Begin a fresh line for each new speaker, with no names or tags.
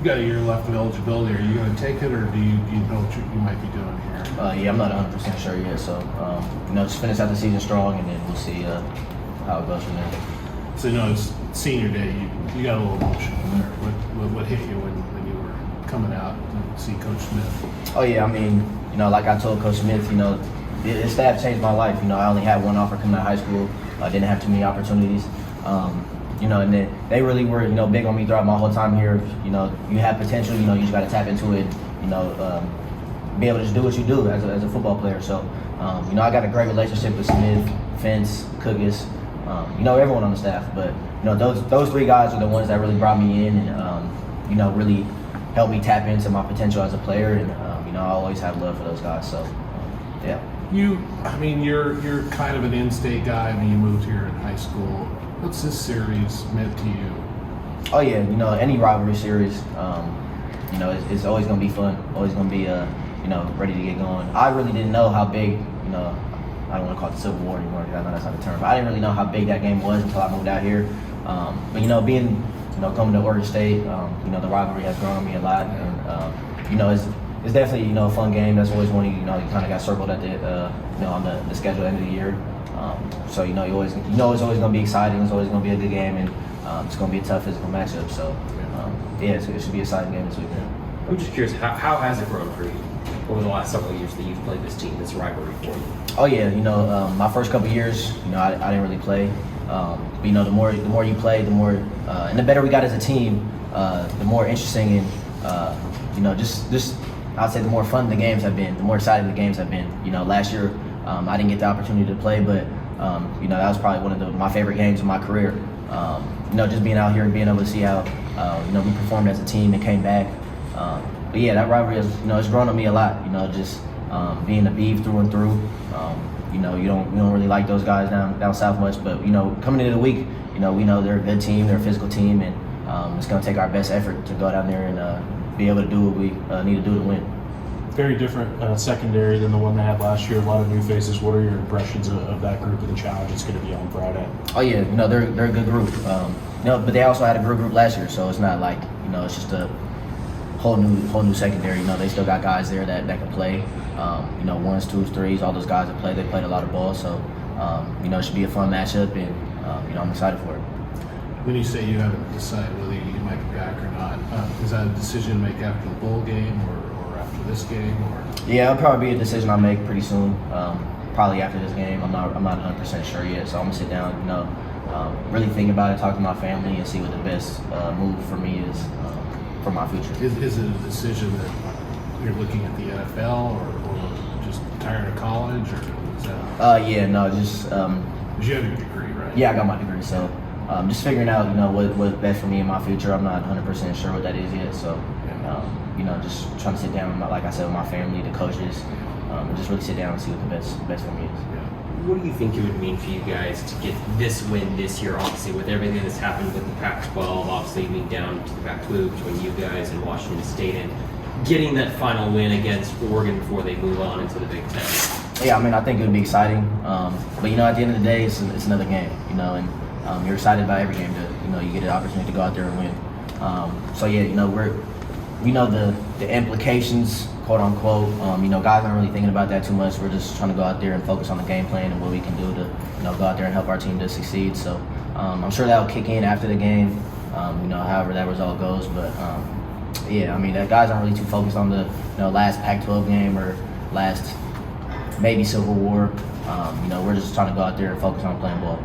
got a year left of eligibility. Are you going to take it, or do you know what you might be doing here?
Yeah, I'm not 100% sure yet. So, just finish out the season strong, and then we'll see how it goes from there.
So, it's senior day. You got a little emotional there. What hit you when you were coming out to see Coach Smith?
Oh, yeah. I mean, like I told Coach Smith, his staff changed my life. I only had one offer coming out of high school. I didn't have too many opportunities. And then they really were, big on me throughout my whole time here. You have potential, you just got to tap into it, be able to just do what you do as a football player. So, I got a great relationship with Smith, Fence, Cookis, everyone on the staff. But, those three guys are the ones that really brought me in and, really helped me tap into my potential as a player. And, I always had love for those guys. So, yeah.
You're kind of an in-state guy. I mean, you moved here in high school. What's this series meant to you?
Oh yeah, any rivalry series, it's always gonna be fun. Always gonna be, ready to get going. I really didn't know how big, I don't want to call it the Civil War anymore because I know that's not the term. But I didn't really know how big that game was until I moved out here. But being, coming to Oregon State, the rivalry has grown on me a lot, and it's definitely a fun game. That's always one you kind of got circled at the on the schedule at the end of the year. So you always it's always going to be exciting. It's always going to be a good game, and it's going to be a tough physical matchup. So it should be an exciting game this weekend.
I'm just curious, how has it grown for you over the last several years that you've played this team, this rivalry for you?
Oh yeah, my first couple years, I didn't really play. But the more you play, the more and the better we got as a team, the more interesting and just I'd say the more fun the games have been, the more exciting the games have been. Last year I didn't get the opportunity to play, but that was probably one of my favorite games of my career. Just being out here and being able to see how we performed as a team and came back. But yeah, that rivalry has it's grown on me a lot. Just being a Beeve through and through. You don't really like those guys down south much, but coming into the week, we know they're a good team, they're a physical team, and it's going to take our best effort to go down there and be able to do what we need to do to win.
Very different secondary than the one they had last year. A lot of new faces. What are your impressions of that group and the challenge it's going to be on Friday?
Oh yeah, they're a good group. But they also had a good group last year, so it's not like it's just a whole new secondary. They still got guys there that can play. Ones, twos, threes, all those guys that play. They played a lot of ball, so it should be a fun matchup, and I'm excited for it.
When you say you haven't decided whether you might be back or not, is that a decision to make after the bowl game or after this game? Or?
Yeah, it'll probably be a decision I'll make pretty soon. Probably after this game. I'm not 100% sure yet, so I'm gonna sit down, really think about it, talk to my family, and see what the best move for me is for my future.
Is it a decision that you're looking at the NFL or just tired of college, or is that?
Yeah, no, just.
Because you have your degree, right?
Yeah, I got my degree, so just figuring out, what's best for me in my future. I'm not 100% sure what that is yet, so just trying to sit down, like I said, with my family, the coaches, and just really sit down and see what the best for me is.
What do you think it would mean for you guys to get this win this year, obviously, with everything that's happened with the Pac-12, obviously being down to the Pac-2 between you guys and Washington State, and getting that final win against Oregon before they move on into the Big Ten?
Yeah, I think it would be exciting, but at the end of the day, it's another game, and you're excited about every game that you get an opportunity to go out there and win. So yeah, we know the implications, quote unquote. Guys aren't really thinking about that too much. We're just trying to go out there and focus on the game plan and what we can do to go out there and help our team to succeed. So I'm sure that will kick in after the game. However that result goes, but yeah, that guys aren't really too focused on the last Pac-12 game or last maybe Civil War. We're just trying to go out there and focus on playing ball.